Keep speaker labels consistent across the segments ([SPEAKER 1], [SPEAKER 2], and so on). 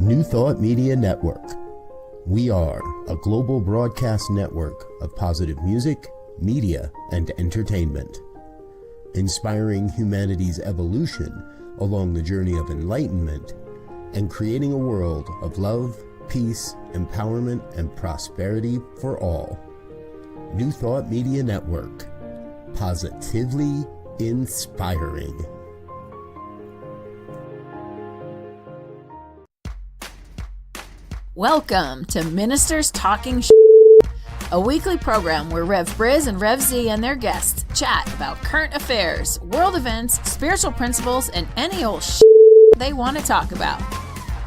[SPEAKER 1] New Thought Media Network. We are a global broadcast network of positive music, media, and entertainment, inspiring humanity's evolution along the journey of enlightenment and creating a world of love, peace, empowerment, and prosperity for all. New Thought Media Network. Positively inspiring.
[SPEAKER 2] Welcome to Ministers Talking a weekly program where Rev Briz and Rev Z and their guests chat about current affairs, world events, spiritual principles, and any old they want to talk about.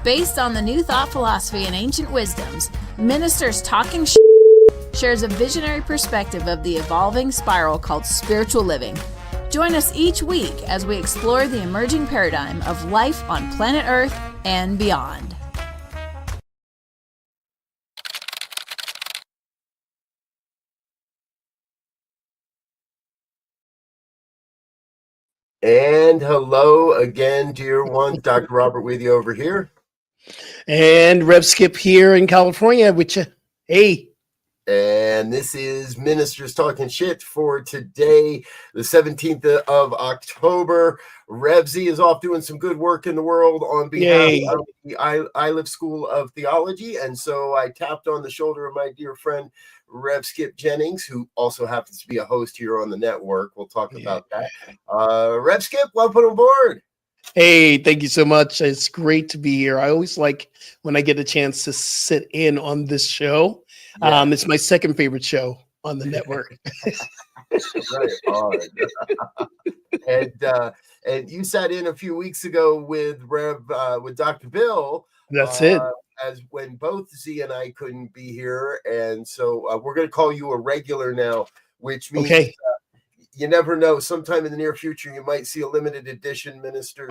[SPEAKER 2] Based on the New Thought philosophy and ancient wisdoms, Ministers Talking shares a visionary perspective of the evolving spiral called spiritual living. Join us each week as we explore the emerging paradigm of life on planet Earth and beyond.
[SPEAKER 1] And hello again, dear ones. Dr. Robert with you over here.
[SPEAKER 3] And Rev Skip here in California with you. Hey.
[SPEAKER 1] And this is Ministers Talking Shit for today, the 17th of October. Rev Z is off doing some good work in the world on behalf of the I Live School of Theology. And so I tapped on the shoulder of my dear friend, Rev Skip Jennings, who also happens to be a host here on the network. We'll talk about that. Rev Skip, welcome on board.
[SPEAKER 3] Hey, thank you so much. It's great to be here. I always like when I get a chance to sit in on this show. Yeah. It's my second favorite show on the network.
[SPEAKER 1] Right on. And you sat in a few weeks ago with Dr. Bill.
[SPEAKER 3] That's it.
[SPEAKER 1] As when both Z and I couldn't be here, and so we're going to call you a regular now, which means you never know. Sometime in the near future, you might see a limited edition Ministers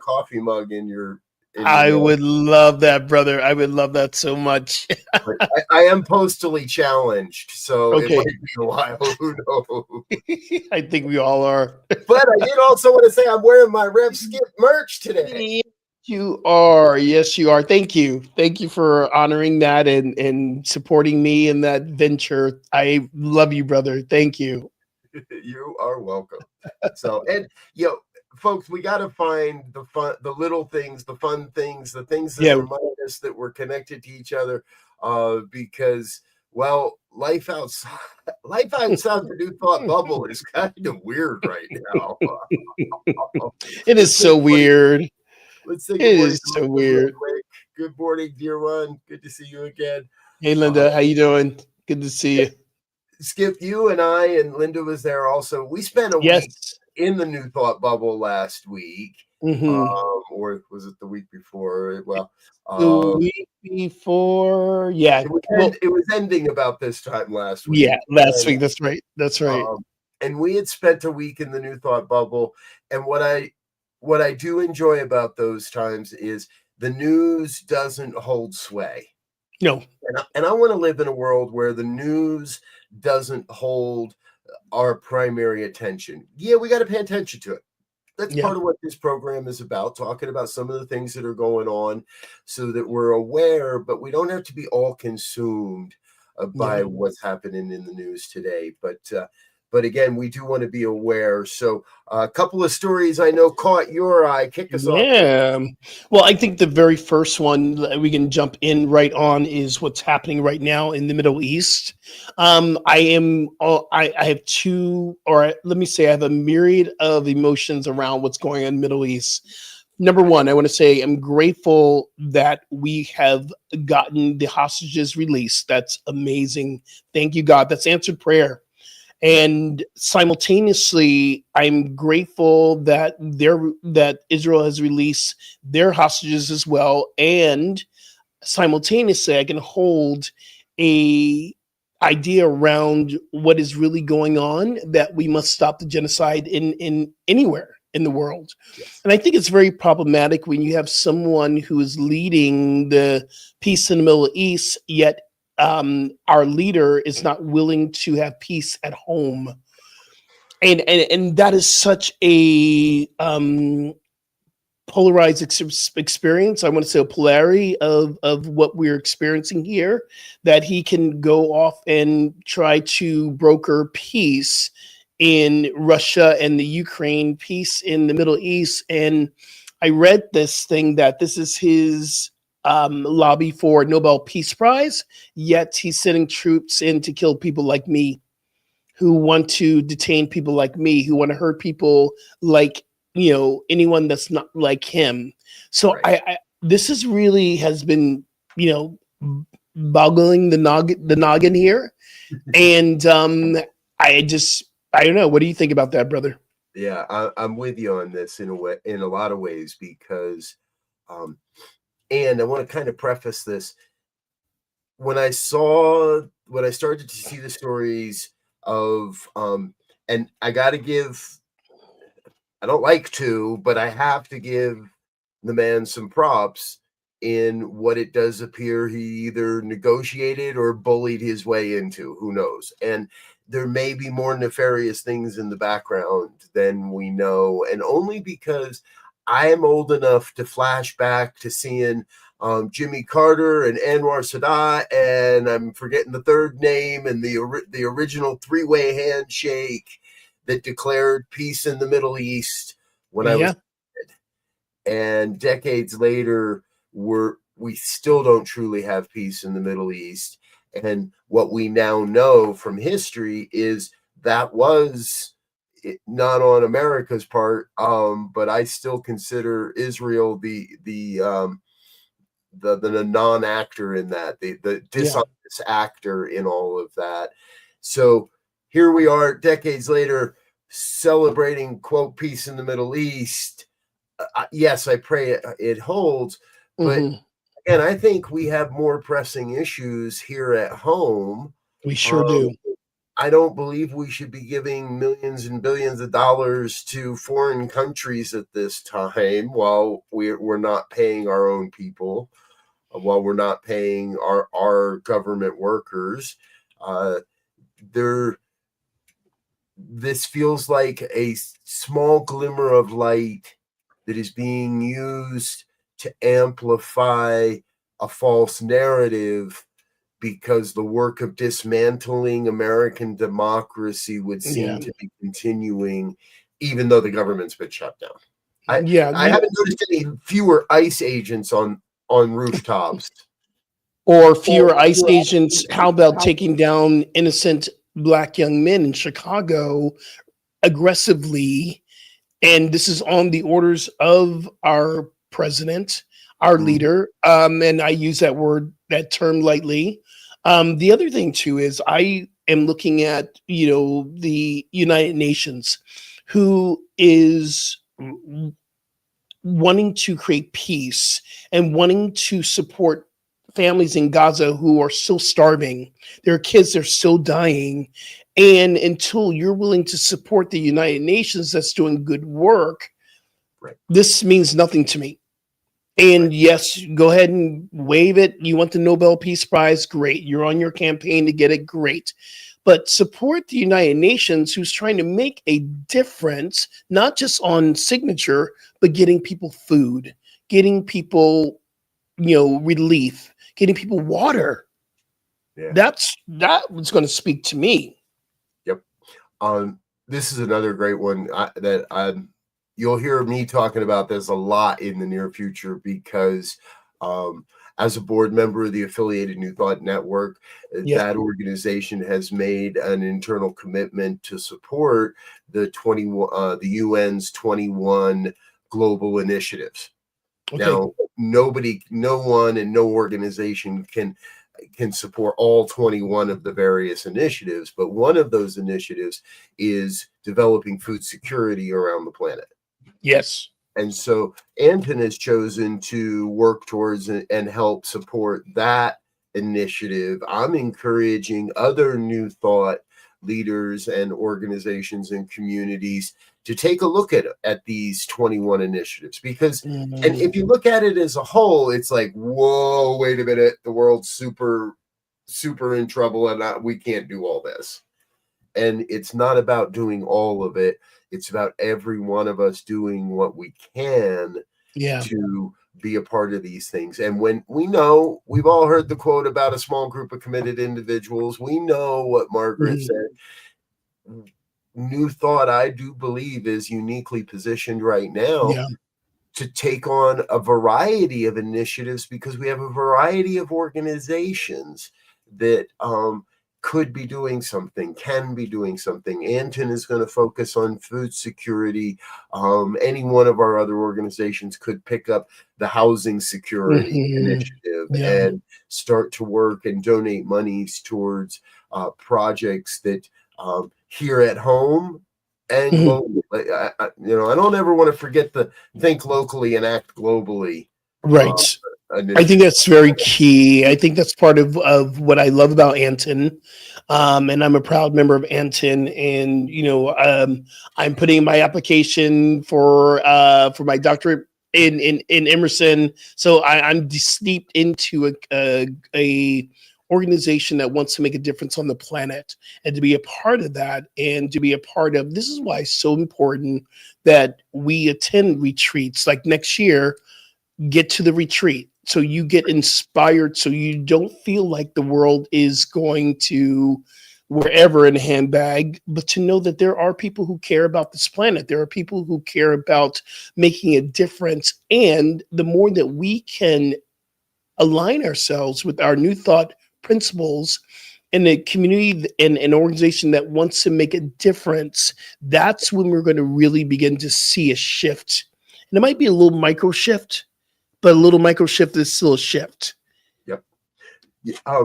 [SPEAKER 1] coffee mug in your.
[SPEAKER 3] I would love that, brother. I would love that so much.
[SPEAKER 1] I am postally challenged, so it might be a while. Who knows?
[SPEAKER 3] I think we all are.
[SPEAKER 1] But I did also want to say I'm wearing my Rev Skip merch today.
[SPEAKER 3] You are. Yes, you are. Thank you. Thank you for honoring that and supporting me in that venture. I love you, brother. Thank you.
[SPEAKER 1] You are welcome. So, and folks, we got to find the fun, the little things, the fun things, the things that remind us that we're connected to each other. Because, well, life outside the New Thought bubble is kind of weird right now.
[SPEAKER 3] It is so weird.
[SPEAKER 1] Let's say
[SPEAKER 3] it is so weird.
[SPEAKER 1] Good morning, dear one. Good to see you again.
[SPEAKER 3] Hey, Linda, how you doing? Good to see you.
[SPEAKER 1] Skip, you and I, and Linda was there also. We spent a week in the New Thought bubble last week, or was it the week before? Well,
[SPEAKER 3] the week before,
[SPEAKER 1] it was ending about this time last week.
[SPEAKER 3] Yeah, last week. That's right. That's right.
[SPEAKER 1] And we had spent a week in the New Thought bubble, and what I do enjoy about those times is the news doesn't hold sway.
[SPEAKER 3] No.
[SPEAKER 1] And I want to live in a world where the news doesn't hold our primary attention. Yeah, we got to pay attention to it. That's part of what this program is about, talking about some of the things that are going on so that we're aware, but we don't have to be all consumed by what's happening in the news today. But again, we do want to be aware. So a couple of stories I know caught your eye. Kick us off.
[SPEAKER 3] Yeah. Well, I think the very first one we can jump in right on is what's happening right now in the Middle East. I have two, or let me say I have a myriad of emotions around what's going on in the Middle East. Number one, I want to say I'm grateful that we have gotten the hostages released. That's amazing. Thank you, God. That's answered prayer. And simultaneously, I'm grateful that Israel has released their hostages as well. And simultaneously, I can hold a idea around what is really going on, that we must stop the genocide in anywhere in the world. Yes. And I think it's very problematic when you have someone who is leading the peace in the Middle East, yet our leader is not willing to have peace at home. And that is such a polarized experience. I want to say a polarity of what we're experiencing here, that he can go off and try to broker peace in Russia and the Ukraine, peace in the Middle East. And I read this thing that this is his lobby for Nobel Peace Prize, yet he's sending troops in to kill people like me, who want to detain people like me, who want to hurt people like, anyone that's not like him. So
[SPEAKER 4] Right.
[SPEAKER 3] I this is really has been, boggling the noggin here. And I don't know. What do you think about that, brother?
[SPEAKER 4] Yeah, I'm with you on this in a way, in a lot of ways, because, and I want to kind of preface this. When I started to see the stories of, and I got to give, I don't like to, but I have to give the man some props in what it does appear he either negotiated or bullied his way into. Who knows? And there may be more nefarious things in the background than we know. And only because I am old enough to flash back to seeing Jimmy Carter and Anwar Sadat, and I'm forgetting the third name, and the original three-way handshake that declared peace in the Middle East when I was
[SPEAKER 3] Yeah.
[SPEAKER 4] a kid. And decades later, we still don't truly have peace in the Middle East. And what we now know from history is that was not on America's part, but I still consider Israel the non-actor in that, the
[SPEAKER 3] Yeah.
[SPEAKER 4] dishonest actor in all of that. So here we are decades later celebrating, quote, peace in the Middle East. Yes, I pray it holds, but
[SPEAKER 3] Hmm.
[SPEAKER 4] again, I think we have more pressing issues here at home.
[SPEAKER 3] We sure do.
[SPEAKER 4] I don't believe we should be giving millions and billions of dollars to foreign countries at this time, while we're not paying our own people, while we're not paying our government workers. This feels like a small glimmer of light that is being used to amplify a false narrative, because the work of dismantling American democracy would seem
[SPEAKER 3] Yeah.
[SPEAKER 4] to be continuing, even though the government's been shut down.
[SPEAKER 3] Yeah.
[SPEAKER 4] I haven't noticed any fewer ICE agents on rooftops.
[SPEAKER 3] Or fewer ICE agents. How about taking down innocent black young men in Chicago aggressively? And this is on the orders of our president, our
[SPEAKER 4] Mhm.
[SPEAKER 3] leader. And I use that term lightly. The other thing too is I am looking at, the United Nations, who is wanting to create peace and wanting to support families in Gaza who are still starving. Their kids are still dying. And until you're willing to support the United Nations that's doing good work,
[SPEAKER 4] Right.
[SPEAKER 3] this means nothing to me. And
[SPEAKER 4] Right.
[SPEAKER 3] yes, go ahead and wave it. You want the Nobel Peace Prize? Great. You're on your campaign to get it? Great. But support the United Nations, who's trying to make a difference, not just on signature, but getting people food, getting people, relief, getting people water.
[SPEAKER 4] Yeah.
[SPEAKER 3] That was going to speak to me.
[SPEAKER 4] Yep. This is another great one you'll hear me talking about this a lot in the near future, because as a board member of the affiliated New Thought Network,
[SPEAKER 3] Yes.
[SPEAKER 4] that organization has made an internal commitment to support the UN's 21 global initiatives.
[SPEAKER 3] Okay.
[SPEAKER 4] Now, no one and no organization can support all 21 of the various initiatives, but one of those initiatives is developing food security around the planet.
[SPEAKER 3] Yes.
[SPEAKER 4] And so Anton has chosen to work towards and help support that initiative. I'm encouraging other New Thought leaders and organizations and communities to take a look at these 21 initiatives, because and if you look at it as a whole, it's like, whoa, wait a minute, the world's super in trouble, and we can't do all this. And it's not about doing all of it. It's about every one of us doing what we can
[SPEAKER 3] Yeah.
[SPEAKER 4] to be a part of these things. And when we've all heard the quote about a small group of committed individuals. We know what Margaret
[SPEAKER 3] Mhm.
[SPEAKER 4] said. New Thought, I do believe, is uniquely positioned right now
[SPEAKER 3] Yeah.
[SPEAKER 4] to take on a variety of initiatives because we have a variety of organizations that could be doing something, can be doing something. Anton is going to focus on food security. Any one of our other organizations could pick up the housing security
[SPEAKER 3] Mhm.
[SPEAKER 4] initiative
[SPEAKER 3] Yeah.
[SPEAKER 4] and start to work and donate monies towards projects that here at home and
[SPEAKER 3] Mhm.
[SPEAKER 4] globally. I don't ever want to forget the think locally and act globally. Uh,
[SPEAKER 3] Right. I think
[SPEAKER 4] initiative.
[SPEAKER 3] that's very key. I think that's part of what I love about Anton. And I'm a proud member of Anton. And, I'm putting in my application for my doctorate in Emerson. So I'm steeped into a organization that wants to make a difference on the planet, and to be a part of that, and to be a part of this is why it's so important that we attend retreats like next year. Get to the retreat so you get inspired, so you don't feel like the world is going to wherever in a handbag, but to know that there are people who care about this planet. There are people who care about making a difference. And the more that we can align ourselves with our new thought principles in a community and an organization that wants to make a difference, that's when we're going to really begin to see a shift. And it might be a little micro shift, but a little micro shift is still a shift.
[SPEAKER 4] Yep. Yeah,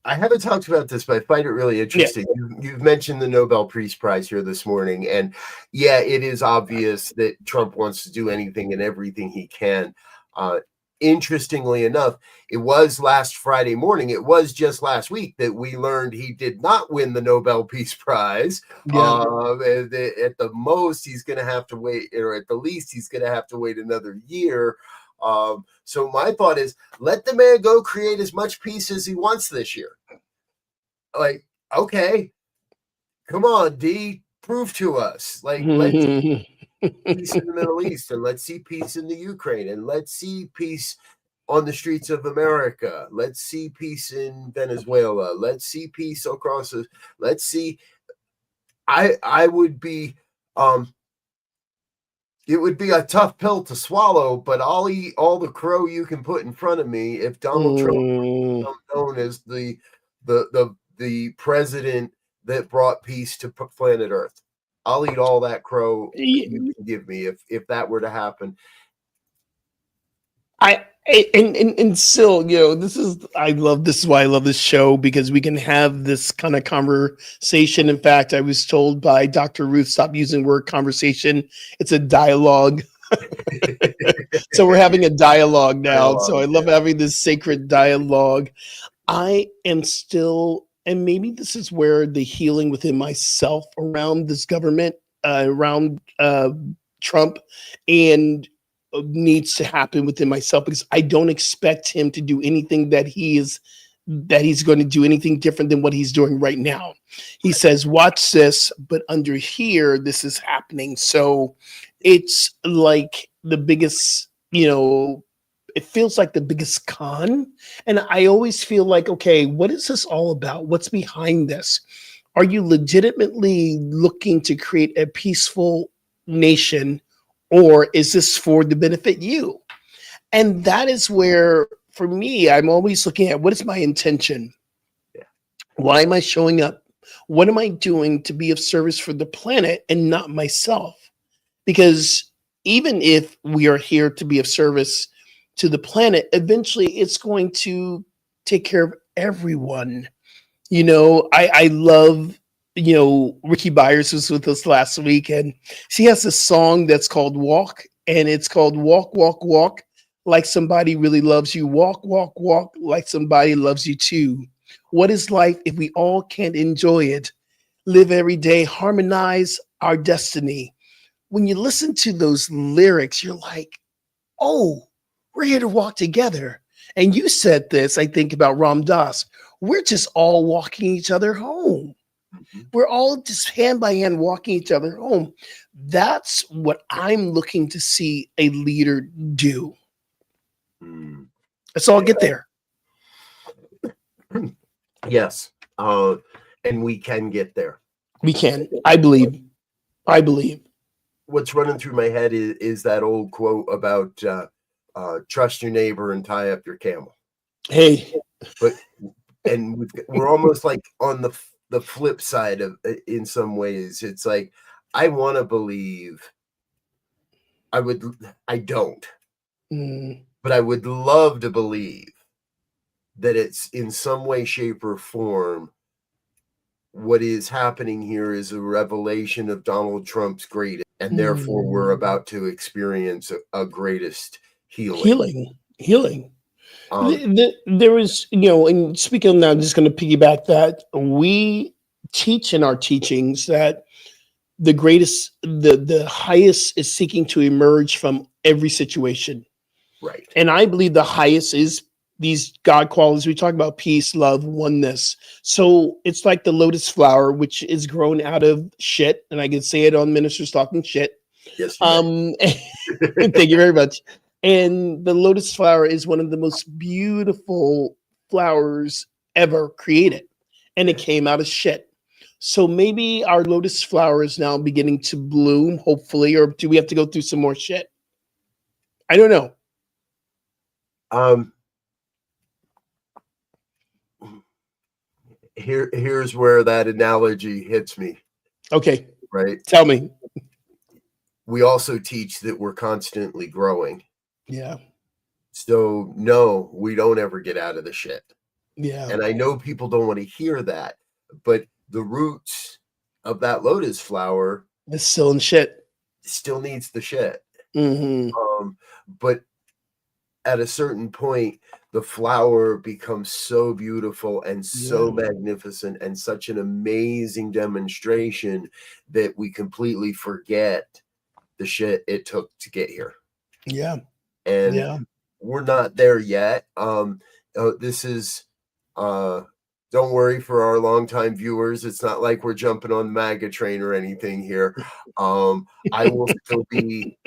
[SPEAKER 4] I haven't talked about this, but I find it really
[SPEAKER 3] Yeah.
[SPEAKER 4] interesting. You've mentioned the Nobel Peace Prize here this morning, and yeah, it is obvious that Trump wants to do anything and everything he can. Interestingly enough, it was last Friday morning. It was just last week that we learned he did not win the Nobel Peace Prize.
[SPEAKER 3] Yeah.
[SPEAKER 4] At the most, he's going to have to wait, or at the least, he's going to have to wait another year. So my thought is, let the man go create as much peace as he wants this year. Like, okay, come on, D, prove to us. Like, let's peace in the Middle East, and let's see peace in the Ukraine, and let's see peace on the streets of America. Let's see peace in Venezuela. Let's see peace across the. Let's see. I would be it would be a tough pill to swallow, but I'll eat all the crow you can put in front of me if Donald Trump
[SPEAKER 3] Mm.
[SPEAKER 4] becomes known as the president that brought peace to planet Earth. I'll eat all that crow you can give me if that were to happen.
[SPEAKER 3] And still, this is why I love this show, because we can have this kind of conversation. In fact, I was told by Dr. Ruth, stop using the word conversation. It's a dialogue. So we're having a dialogue now. So I love having this sacred dialogue. I am still, and maybe this is where the healing within myself around this government, around Trump, and needs to happen within myself, because I don't expect him to do anything that he's going to do anything different than what he's doing right now. He says, watch this, but under here, this is happening. So it's like the biggest, it feels like the biggest con. And I always feel like, okay, what is this all about? What's behind this? Are you legitimately looking to create a peaceful nation, or is this for the benefit you? And that is where, for me, I'm always looking at, what is my intention?
[SPEAKER 4] Yeah.
[SPEAKER 3] Why am I showing up? What am I doing to be of service for the planet and not myself? Because even if we are here to be of service to the planet, eventually it's going to take care of everyone. I love, Ricky Byers was with us last week, and she has a song that's called Walk, and it's called Walk, Walk, Walk, like somebody really loves you. Walk, walk, walk, like somebody loves you too. What is life if we all can't enjoy it? Live every day, harmonize our destiny. When you listen to those lyrics, you're like, oh, we're here to walk together. And you said this, I think, about Ram Dass. We're just all walking each other home.
[SPEAKER 4] Mhm.
[SPEAKER 3] We're all just hand by hand walking each other home. That's what I'm looking to see a leader do.
[SPEAKER 4] Mm.
[SPEAKER 3] So I'll get there.
[SPEAKER 4] Yes. And we can get there.
[SPEAKER 3] We can. I believe. I believe.
[SPEAKER 4] What's running through my head is that old quote about trust your neighbor and tie up your camel.
[SPEAKER 3] Hey.
[SPEAKER 4] But and we're almost like on the flip side of, in some ways, it's like I want to believe. I don't,
[SPEAKER 3] Mm,
[SPEAKER 4] but I would love to believe that it's in some way, shape, or form what is happening here is a revelation of Donald Trump's greatest, and therefore we're about to experience a greatest healing.
[SPEAKER 3] Healing.
[SPEAKER 4] Um,
[SPEAKER 3] There is, and speaking now, I'm just going to piggyback that we teach in our teachings that the highest is seeking to emerge from every situation.
[SPEAKER 4] right.
[SPEAKER 3] And I believe the highest is these God qualities. We talk about peace, love, oneness. So it's like the lotus flower, which is grown out of shit. And I can say it on Ministers Talking Shit.
[SPEAKER 4] Yes, you
[SPEAKER 3] Thank you very much. And the lotus flower is one of the most beautiful flowers ever created. And it came out of shit. So maybe our lotus flower is now beginning to bloom, hopefully, or do we have to go through some more shit? I don't know.
[SPEAKER 4] Here's where that analogy hits me.
[SPEAKER 3] Okay.
[SPEAKER 4] Right.
[SPEAKER 3] Tell me.
[SPEAKER 4] We also teach that we're constantly growing.
[SPEAKER 3] Yeah.
[SPEAKER 4] So no, we don't ever get out of the shit.
[SPEAKER 3] Yeah.
[SPEAKER 4] And I know people don't want to hear that, but the roots of that lotus flower
[SPEAKER 3] It's still in shit.
[SPEAKER 4] still needs the shit.
[SPEAKER 3] Mm-hmm.
[SPEAKER 4] But at a certain point, the flower becomes so beautiful and so magnificent and such an amazing demonstration that we completely forget the shit it took to get here.
[SPEAKER 3] Yeah.
[SPEAKER 4] And we're not there yet. This is don't worry for our longtime viewers. It's not like we're jumping on the MAGA train or anything here. I will still be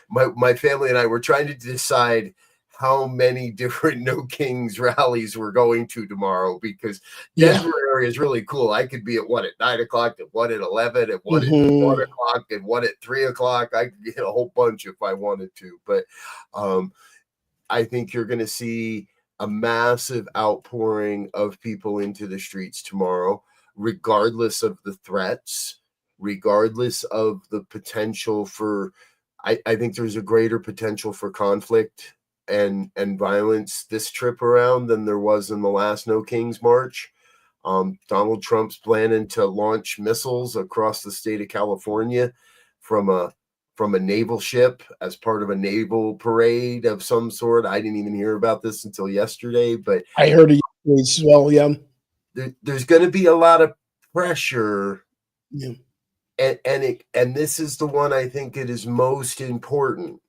[SPEAKER 4] my family and I were trying to decide how many different No Kings rallies we're going to tomorrow, because Denver area is really cool. I could be at one at 9 o'clock, at one at 11, at one at 1 o'clock, and one at 3 o'clock. I could get a whole bunch if I wanted to, but I think you're going to see a massive outpouring of people into the streets tomorrow, regardless of the threats, regardless of the potential for, I think there's a greater potential for conflict and violence this trip around than there was in the last No Kings March. Donald Trump's planning to launch missiles across the state of California from a naval ship as part of a naval parade of some sort. I didn't even hear about this until yesterday, but
[SPEAKER 3] I heard it as well. Yeah.
[SPEAKER 4] There's going to be a lot of pressure.
[SPEAKER 3] Yeah.
[SPEAKER 4] And this is the one I think it is most important.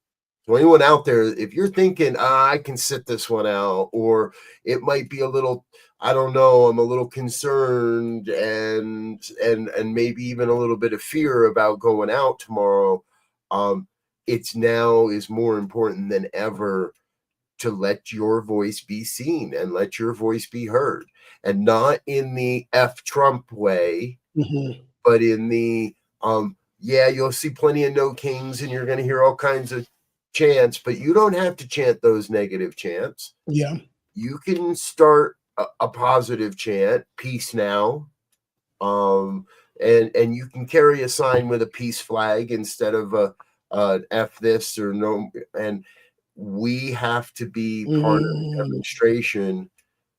[SPEAKER 4] So anyone out there, if you're thinking, I can sit this one out, or it might be a little, I don't know, I'm a little concerned and maybe even a little bit of fear about going out tomorrow. It's now is more important than ever to let your voice be seen and let your voice be heard, and not in the F Trump way, but in the, you'll see plenty of No Kings and you're going to hear all kinds of chants, but you don't have to chant those negative chants.
[SPEAKER 3] Yeah.
[SPEAKER 4] You can start a positive chant, peace now. And you can carry a sign with a peace flag instead of a F this or no. And we have to be part of the demonstration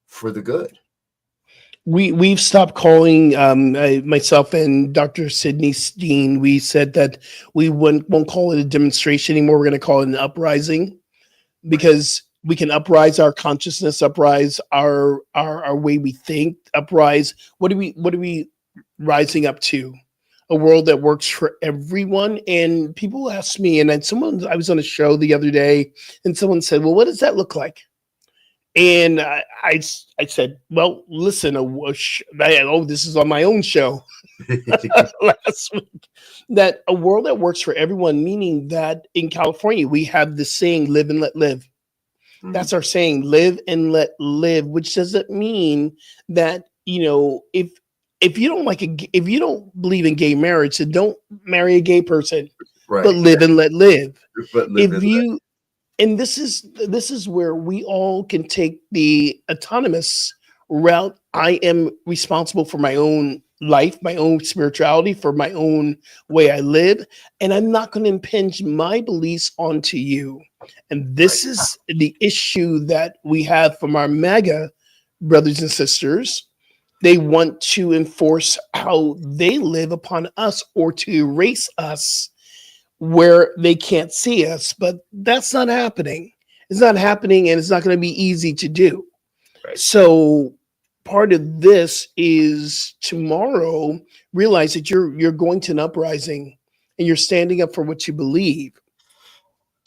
[SPEAKER 4] for the good.
[SPEAKER 3] We've stopped calling, myself and Dr. Sidney Steen. We said that we won't call it a demonstration anymore. We're going to call it an uprising, because we can uprise our consciousness, uprise our way we think, uprise. What are we rising up to? A world that works for everyone. And people ask me, and then I was on a show the other day, and someone said, well, what does that look like? And I said, well, listen, this is on my own show last week, that a world that works for everyone, meaning that in California, we have the saying, live and let live.
[SPEAKER 4] Mhm.
[SPEAKER 3] That's our saying, live and let live, which doesn't mean that, if you don't if you don't believe in gay marriage, then don't marry a gay person, but
[SPEAKER 4] Right.
[SPEAKER 3] live and let live.
[SPEAKER 4] But live
[SPEAKER 3] If
[SPEAKER 4] in that.
[SPEAKER 3] you and this is where we all can take the autonomous route. I am responsible for my own life, my own spirituality, for my own way I live, and I'm not going to impinge my beliefs onto you. And
[SPEAKER 4] Right.
[SPEAKER 3] this is the issue that we have from our MAGA brothers and sisters. They want to enforce how they live upon us, or to erase us where they can't see us, but that's not happening. It's not happening, and it's not going to be easy to do.
[SPEAKER 4] Right.
[SPEAKER 3] So part of this is tomorrow, realize that you're going to an uprising and you're standing up for what you believe.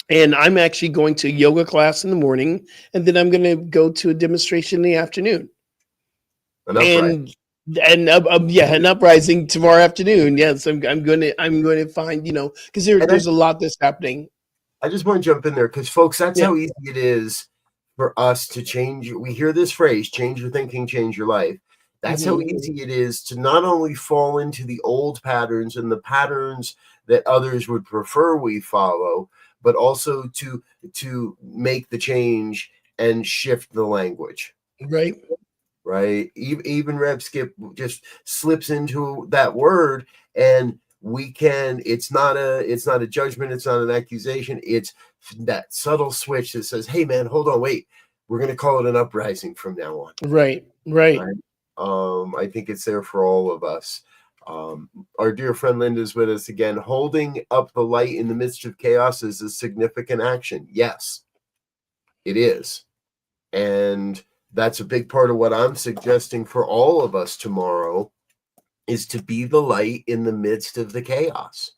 [SPEAKER 3] And I'm actually going to yoga class in the morning, and then I'm going to go to a demonstration in the afternoon.
[SPEAKER 4] An upright.
[SPEAKER 3] And yeah, an uprising tomorrow afternoon. Yes, I'm going to find, because
[SPEAKER 4] And
[SPEAKER 3] there's a lot that's happening.
[SPEAKER 4] I just want to jump in there because, folks, that's
[SPEAKER 3] Yeah.
[SPEAKER 4] how easy it is for us to change. We hear this phrase, change your thinking, change your life. That's how
[SPEAKER 3] Mhm.
[SPEAKER 4] easy it is to not only fall into the old patterns and the patterns that others would prefer we follow, but also to make the change and shift the language.
[SPEAKER 3] Right.
[SPEAKER 4] Right? Even Rev Skip just slips into that word, and we can. It's not a judgment. It's not an accusation. It's that subtle switch that says, "Hey, man, hold on, wait. We're going to call it an uprising from now on."
[SPEAKER 3] Right. Right.
[SPEAKER 4] Right? I think it's there for all of us. Our dear friend Linda's with us again. Holding up the light in the midst of chaos is a significant action. Yes, it is. And that's a big part of what I'm suggesting for all of us tomorrow, is to be the light in the midst of the chaos.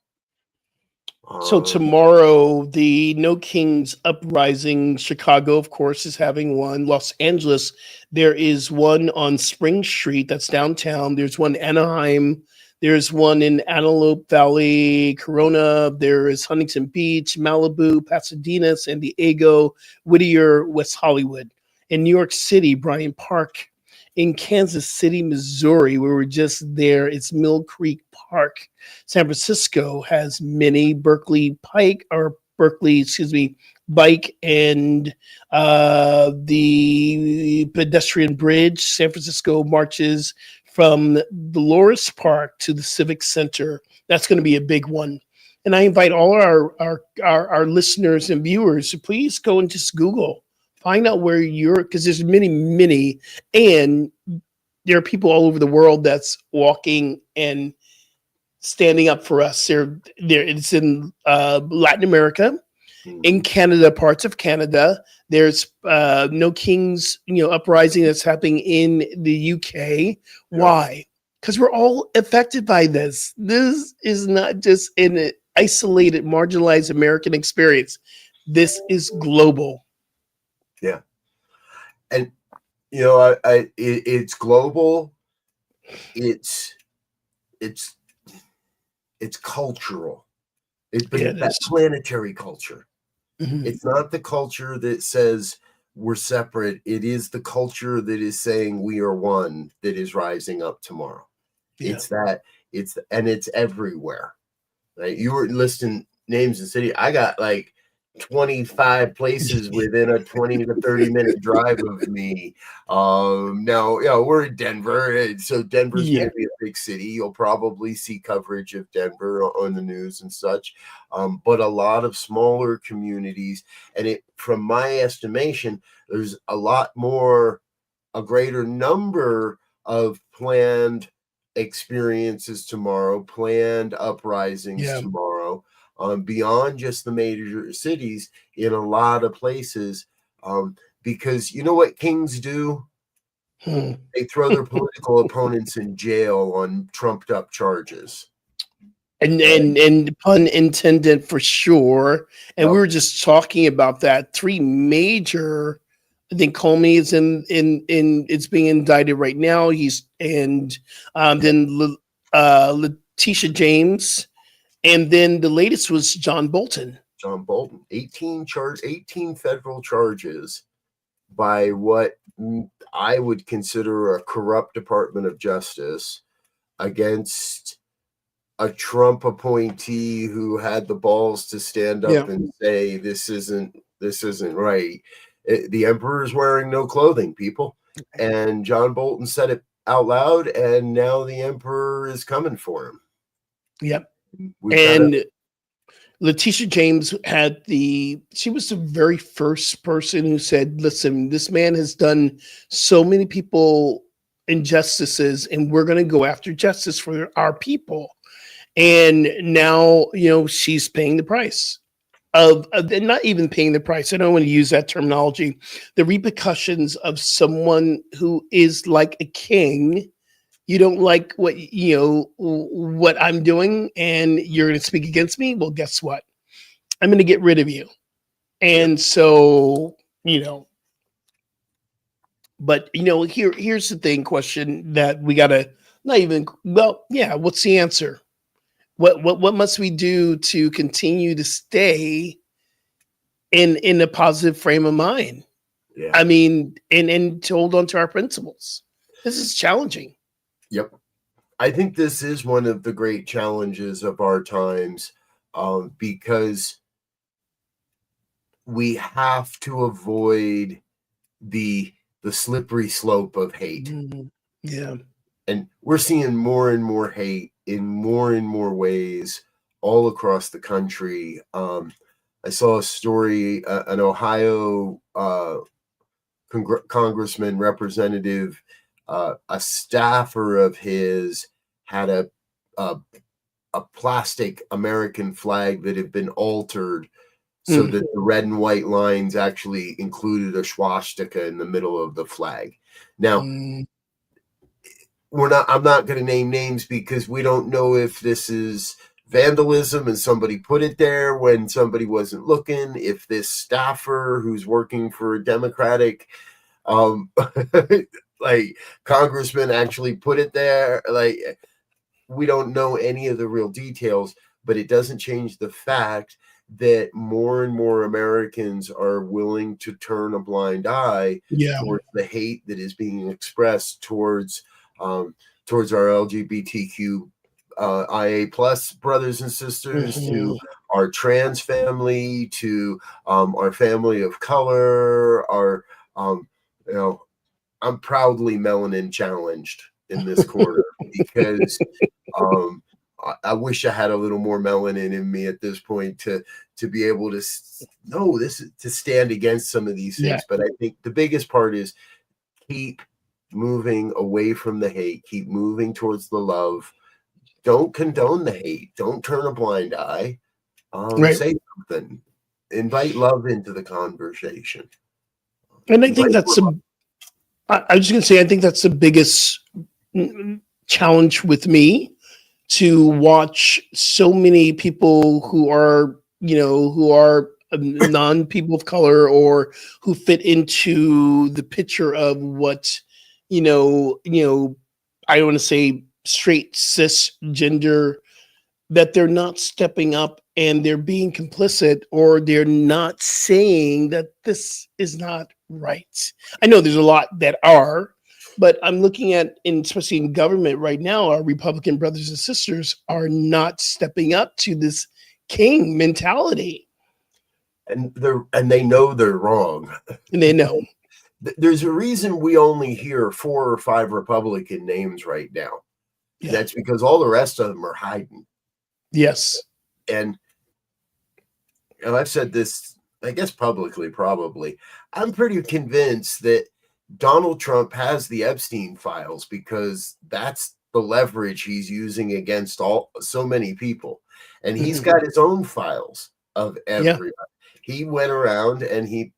[SPEAKER 3] So tomorrow, the No Kings Uprising, Chicago, of course, is having one. Los Angeles, there is one on Spring Street, that's downtown. There's one in Anaheim. There's one in Antelope Valley, Corona. There is Huntington Beach, Malibu, Pasadena, San Diego, Whittier, West Hollywood. In New York City, Bryant Park. In Kansas City, Missouri, we were just there, it's Mill Creek Park. San Francisco has many. Berkeley Pike, or Berkeley, excuse me, Bike, and the pedestrian bridge. San Francisco marches from Dolores Park to the Civic Center. That's going to be a big one. And I invite all our listeners and viewers to please go and just Google, find out where you're, because there's many, and there are people all over the world that's walking and standing up for us. It's in Latin America, in Canada, parts of Canada. There's No Kings, uprising that's happening in the UK. Why? Because we're all affected by this. This is not just an isolated, marginalized American experience. This is global.
[SPEAKER 4] Yeah. And it's global. It's cultural. But
[SPEAKER 3] Yeah,
[SPEAKER 4] it's
[SPEAKER 3] it
[SPEAKER 4] that
[SPEAKER 3] is.
[SPEAKER 4] planetary culture.
[SPEAKER 3] Mhm.
[SPEAKER 4] It's not the culture that says we're separate. It is the culture that is saying we are one that is rising up tomorrow.
[SPEAKER 3] Yeah.
[SPEAKER 4] It's everywhere. Right? You were listing names in city. I got like 25 places within a 20 to 30-minute drive of me. Now, we're in Denver, so Denver's going
[SPEAKER 3] Yeah.
[SPEAKER 4] to be a big city. You'll probably see coverage of Denver on the news and such. But a lot of smaller communities, and from my estimation, there's a greater number of planned experiences tomorrow, planned uprisings
[SPEAKER 3] Yeah.
[SPEAKER 4] tomorrow, beyond just the major cities, in a lot of places. Because you know what kings do?
[SPEAKER 3] Hmm.
[SPEAKER 4] They throw their political opponents in jail on trumped up charges.
[SPEAKER 3] And pun intended for sure. And we
[SPEAKER 4] Yep.
[SPEAKER 3] were just talking about that. Three major I think Comey is in it's being indicted right now. He's and then Letitia James, and then the latest was John Bolton.
[SPEAKER 4] John Bolton, 18 federal charges by what I would consider a corrupt Department of Justice against a Trump appointee who had the balls to stand up and say this isn't right. The emperor is wearing no clothing, people. And John Bolton said it out loud, and now the emperor is coming for him.
[SPEAKER 3] Yep. And Letitia James she was the very first person who said, listen, this man has done so many people injustices, and we're going to go after justice for our people. And now, she's paying the price of not even paying the price. I don't want to use that terminology. The repercussions of someone who is like a king. You don't like what I'm doing, and you're going to speak against me. Well, guess what? I'm going to get rid of you. And so, but here's the question that we got to what's the answer? What must we do to continue to stay in a positive frame of mind?
[SPEAKER 4] Yeah.
[SPEAKER 3] I mean, and to hold on to our principles. This is challenging.
[SPEAKER 4] Yep. I think this is one of the great challenges of our times, because we have to avoid the slippery slope of hate.
[SPEAKER 3] Mm-hmm. Yeah.
[SPEAKER 4] And we're seeing more and more hate in more and more ways all across the country. I saw a story, an Ohio congressman, representative, a staffer of his had a plastic American flag that had been altered so that the red and white lines actually included a swastika in the middle of the flag. Now, I'm not going to name names because we don't know if this is vandalism and somebody put it there when somebody wasn't looking, if this staffer who's working for a Democratic like congressman actually put it there. Like, we don't know any of the real details, but it doesn't change the fact that more and more Americans are willing to turn a blind eye towards the hate that is being expressed towards our LGBTQ IA plus brothers and sisters, to our trans family, to our family of color, our I'm proudly melanin challenged in this corner because I wish I had a little more melanin in me at this point to be able to know this, to stand against some of these things. Yeah. But I think the biggest part is keep moving away from the hate, keep moving towards the love. Don't condone the hate. Don't turn a blind eye. Say something. Invite love into the conversation.
[SPEAKER 3] And I think I was just going to say, I think that's the biggest challenge with me, to watch so many people who are non-people of color, or who fit into the picture of what, I don't want to say straight cisgender, that they're not stepping up and they're being complicit, or they're not saying that this is not right. I know there's a lot that are, but I'm looking at, especially in government right now, our Republican brothers and sisters are not stepping up to this king mentality.
[SPEAKER 4] And they know they're wrong.
[SPEAKER 3] And they know.
[SPEAKER 4] There's a reason we only hear 4 or 5 Republican names right now. Yeah. That's because all the rest of them are hiding.
[SPEAKER 3] Yes.
[SPEAKER 4] And I've said this, I guess publicly, probably. I'm pretty convinced that Donald Trump has the Epstein files, because that's the leverage he's using against so many people. And he's got his own files of everybody. Yeah. He went around and he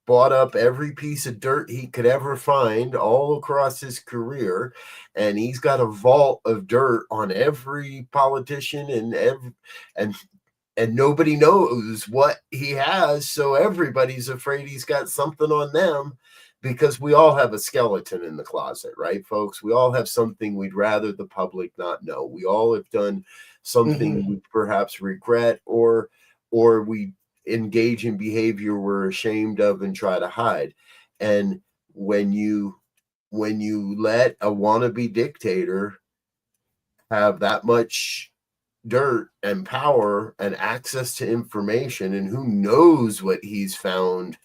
[SPEAKER 4] bought up every piece of dirt he could ever find all across his career, and he's got a vault of dirt on every politician and and nobody knows what he has, so everybody's afraid he's got something on them, because we all have a skeleton in the closet, right, folks? We all have something we'd rather the public not know. We all have done something we perhaps regret, or we engage in behavior we're ashamed of and try to hide. And when you let a wannabe dictator have that much dirt and power and access to information, and who knows what he's found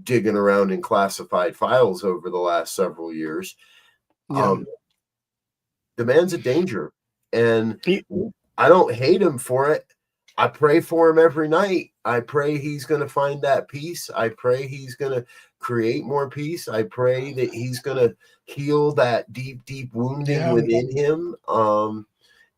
[SPEAKER 4] digging around in classified files over the last several years, the man's a danger. And I don't hate him for it. I pray for him every night. I pray he's going to find that peace. I pray he's going to create more peace. I pray that he's going to heal that deep, deep wounding within him. And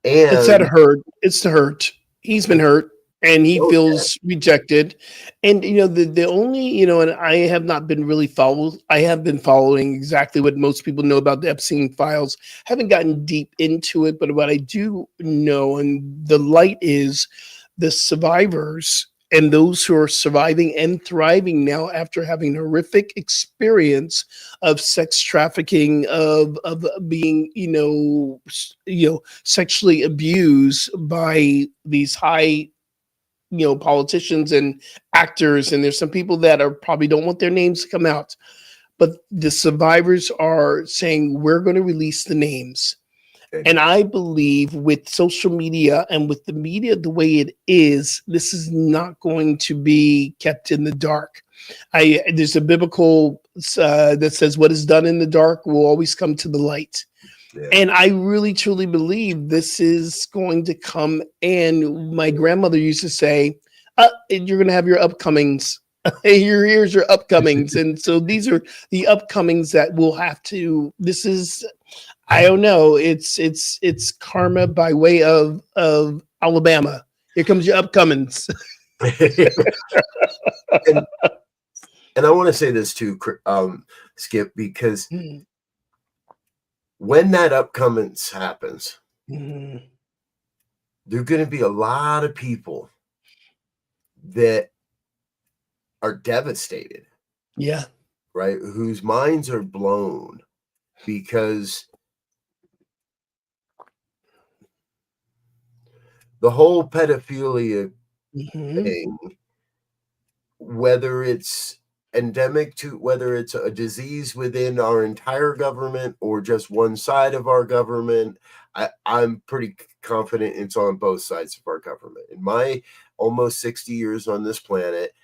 [SPEAKER 3] it's that hurt. It's the hurt. He's been hurt, and he feels rejected. And the only and I have not been really followed. I have been following exactly what most people know about the Epstein files. Haven't gotten deep into it, but what I do know, and the light is the survivors and those who are surviving and thriving now after having horrific experience of sex trafficking, of being sexually abused by these high politicians and actors. And there's some people that are probably don't want their names to come out, but the survivors are saying we're going to release the names. And I believe with social media and with the media the way it is, this is not going to be kept in the dark. There's a biblical that says what is done in the dark will always come to the light. Yeah. And I really, truly believe this is going to come. And my grandmother used to say, you're going to have your upcomings. Here's your upcomings. And so these are the upcomings that we'll have to, this is, I don't know. It's karma by way of Alabama. Here comes your upcomings.
[SPEAKER 4] and I want to say this too, Skip, because when that upcomings happens, there are going to be a lot of people that are devastated.
[SPEAKER 3] Yeah.
[SPEAKER 4] Right. Whose minds are blown because the whole pedophilia thing, whether it's endemic to, whether it's a disease within our entire government or just one side of our government, I'm pretty confident it's on both sides of our government. In my almost 60 years on this planet,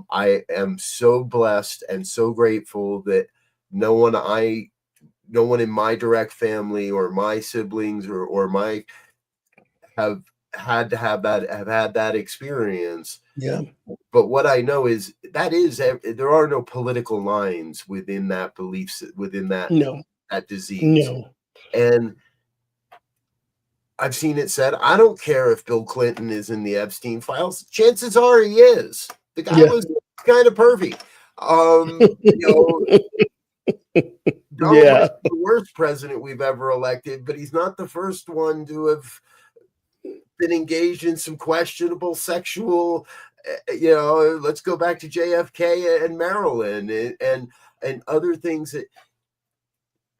[SPEAKER 4] I am so blessed and so grateful that no one in my direct family or my siblings or my have had that experience.
[SPEAKER 3] Yeah.
[SPEAKER 4] But what I know is there are no political lines within that belief, within that that disease.
[SPEAKER 3] No.
[SPEAKER 4] And I've seen it said, I don't care if Bill Clinton is in the Epstein files. Chances are he is. The guy was kind of pervy. Donald was the worst president we've ever elected, but he's not the first one to have been engaged in some questionable sexual, let's go back to JFK and Maryland and other things that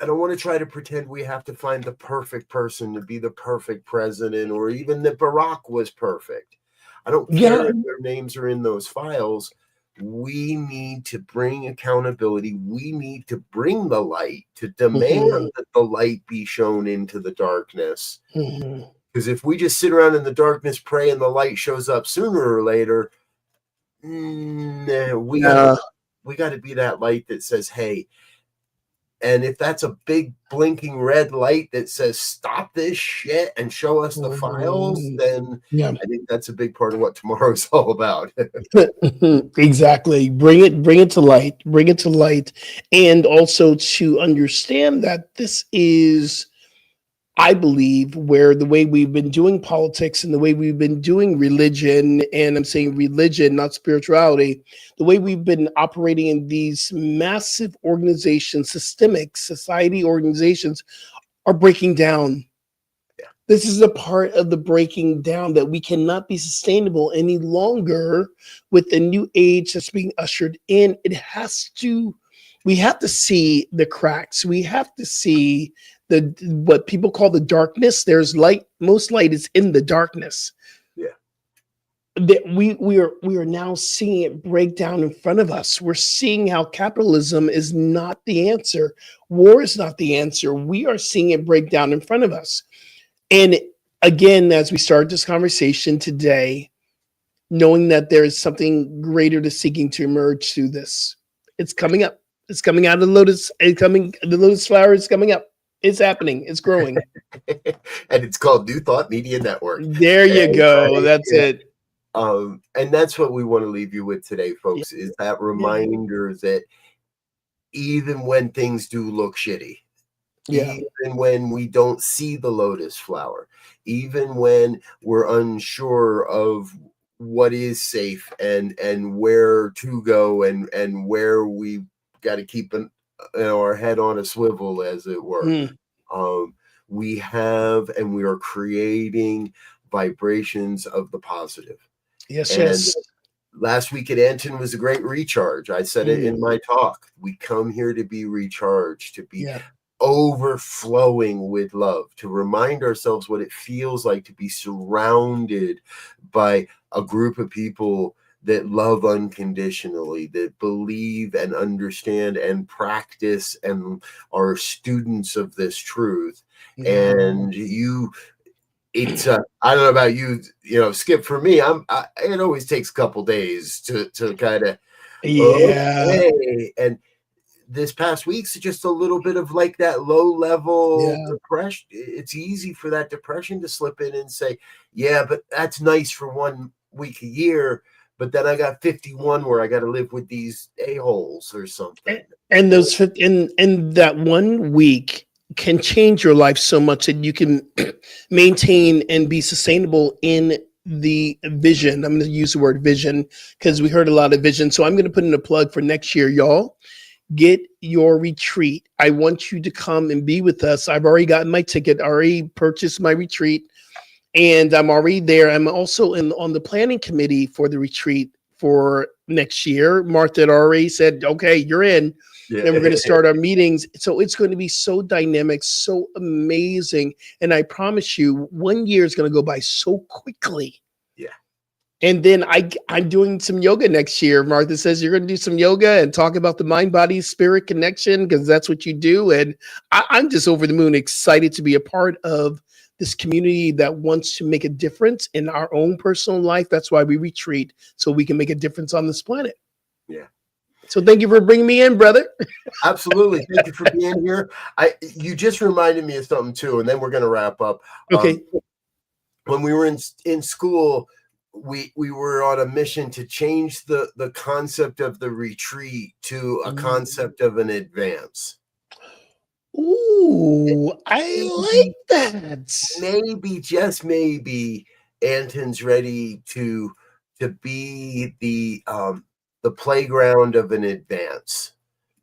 [SPEAKER 4] I don't want to try to pretend we have to find the perfect person to be the perfect president or even that Barack was perfect. I don't care if their names are in those files. We need to bring accountability. We need to bring the light, to demand that the light be shown into the darkness. Because if we just sit around in the darkness, pray, and the light shows up sooner or later, we got to be that light that says, hey. And if that's a big blinking red light that says, stop this shit and show us the files, then I think that's a big part of what tomorrow is all about.
[SPEAKER 3] Exactly. Bring it to light. Bring it to light. And also to understand that this is, I believe, where the way we've been doing politics and the way we've been doing religion, and I'm saying religion, not spirituality, the way we've been operating in these massive organizations, systemic society organizations are breaking down. This is a part of the breaking down that we cannot be sustainable any longer with the new age that's being ushered in. We have to see the cracks. We have to see what people call the darkness. There's light. Most light is in the darkness.
[SPEAKER 4] Yeah.
[SPEAKER 3] That we are now seeing it break down in front of us. We're seeing how capitalism is not the answer. War is not the answer. We are seeing it break down in front of us. And again, as we start this conversation today, knowing that there is something greater to seeking to emerge through this, it's coming up. It's coming out of the lotus. The lotus flower is coming up. It's happening. It's growing.
[SPEAKER 4] And it's called New Thought Media Network.
[SPEAKER 3] There you go. That's it.
[SPEAKER 4] And that's what we want to leave you with today, folks, is that reminder that even when things do look shitty, even when we don't see the lotus flower, even when we're unsure of what is safe and where to go and where we got to keep our head on a swivel, as it were, we have and we are creating vibrations of the positive.
[SPEAKER 3] Yes.
[SPEAKER 4] Last week at Anton was a great recharge. I said it in my talk. We come here to be recharged, to be overflowing with love, to remind ourselves what it feels like to be surrounded by a group of people that love unconditionally, that believe and understand and practice and are students of this truth. And it's I don't know about you, Skip. For me, it always takes a couple days to kind of okay. And this past week's just a little bit of like that low level depression. It's easy for that depression to slip in and say, yeah, but that's nice for 1 week a year. But then I got 51 where I got to live with these a-holes or something.
[SPEAKER 3] And those in that 1 week can change your life so much that you can maintain and be sustainable in the vision. I'm going to use the word vision because we heard a lot of vision. So I'm going to put in a plug for next year, y'all. Get your retreat. I want you to come and be with us. I've already gotten my ticket, already purchased my retreat, and I'm already there. I'm also on the planning committee for the retreat for next year. Martha had already said, okay, you're in. And we're going to start our meetings. So it's going to be so dynamic, so amazing. And I promise you, 1 year is going to go by so quickly.
[SPEAKER 4] Yeah.
[SPEAKER 3] And then I'm doing some yoga next year. Martha says you're going to do some yoga and talk about the mind, body, spirit connection because that's what you do. And I'm just over the moon excited to be a part of this community that wants to make a difference in our own personal life. That's why we retreat, so we can make a difference on this planet.
[SPEAKER 4] Yeah.
[SPEAKER 3] So thank you for bringing me in, brother.
[SPEAKER 4] Absolutely. Thank you for being here. You just reminded me of something too, and then we're going to wrap up.
[SPEAKER 3] Okay.
[SPEAKER 4] When we were in school, we were on a mission to change the concept of the retreat to a concept of an advance.
[SPEAKER 3] Ooh, I like that.
[SPEAKER 4] Maybe, just maybe, Anton's ready to be the playground of an advance,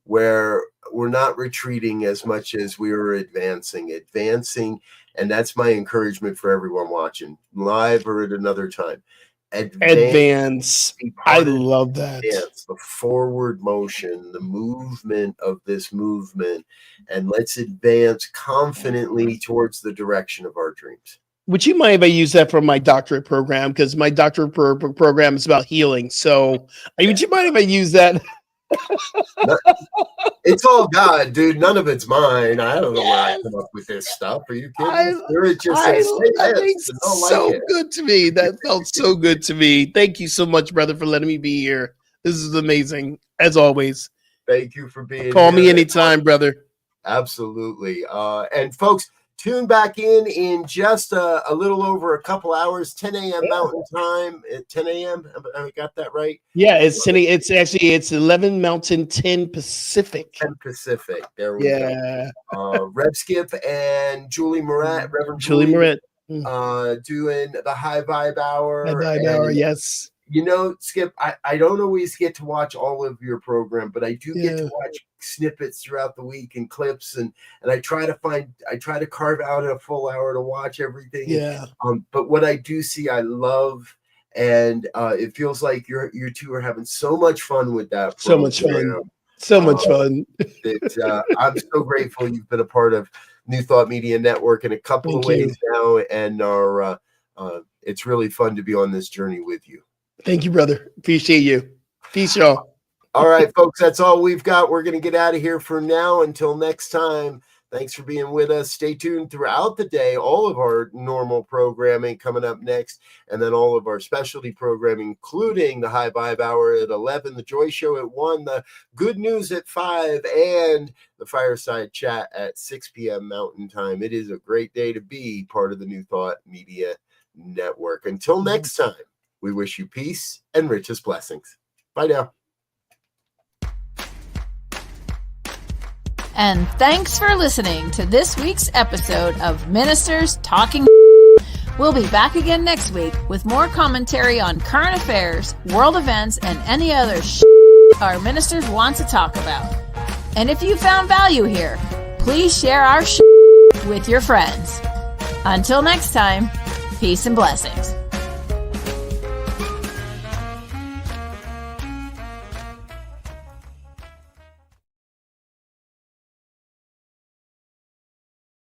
[SPEAKER 4] where we're not retreating as much as we are advancing. And that's my encouragement for everyone watching live or at another time.
[SPEAKER 3] Advance. I love that.
[SPEAKER 4] The forward motion, the movement of this movement, and let's advance confidently towards the direction of our dreams.
[SPEAKER 3] Would you mind if I use that for my doctorate program? Because my doctorate program is about healing. So would you mind if I use that?
[SPEAKER 4] It's all God, dude. None of it's mine. I don't know where I come up with this stuff. Are you kidding? Good
[SPEAKER 3] to me. That felt so good to me. Thank you so much, brother, for letting me be here. This is amazing, as always.
[SPEAKER 4] Thank you for being here.
[SPEAKER 3] Call me anytime, brother.
[SPEAKER 4] Absolutely. And folks, tune back in just a little over a couple hours, 10 a.m. Mountain Time. At 10 a.m. I got that right?
[SPEAKER 3] Yeah, it's 11 Mountain, 10 Pacific.
[SPEAKER 4] 10 Pacific. There we go. Rev Skip and Julie Moret, Reverend Julie
[SPEAKER 3] Moret,
[SPEAKER 4] doing the High Vibe Hour.
[SPEAKER 3] High Vibe Hour, yes.
[SPEAKER 4] You know, Skip, I don't always get to watch all of your program, but I do get
[SPEAKER 3] Yeah.
[SPEAKER 4] to watch snippets throughout the week and clips, and I try to carve out a full hour to watch everything.
[SPEAKER 3] Yeah.
[SPEAKER 4] But what I do see, I love, and it feels like you two are having so much fun with that
[SPEAKER 3] So much
[SPEAKER 4] program.
[SPEAKER 3] fun. So much fun.
[SPEAKER 4] I'm so grateful you've been a part of New Thought Media Network in a couple of
[SPEAKER 3] Thank you.
[SPEAKER 4] ways now, and it's really fun to be on this journey with you.
[SPEAKER 3] Thank you, brother. Appreciate you. Peace, y'all.
[SPEAKER 4] All right, folks, that's all we've got. We're going to get out of here for now. Until next time, thanks for being with us. Stay tuned throughout the day. All of our normal programming coming up next, and then all of our specialty programming, including the High Vibe Hour at 11, the Joy Show at 1, the Good News at 5, and the Fireside Chat at 6 p.m. Mountain Time. It is a great day to be part of the New Thought Media Network. Until next time, we wish you peace and richest blessings. Bye now.
[SPEAKER 2] And thanks for listening to this week's episode of Ministers Talking. We'll be back again next week with more commentary on current affairs, world events, and any other our ministers want to talk about. And if you found value here, please share our with your friends. Until next time, peace and blessings.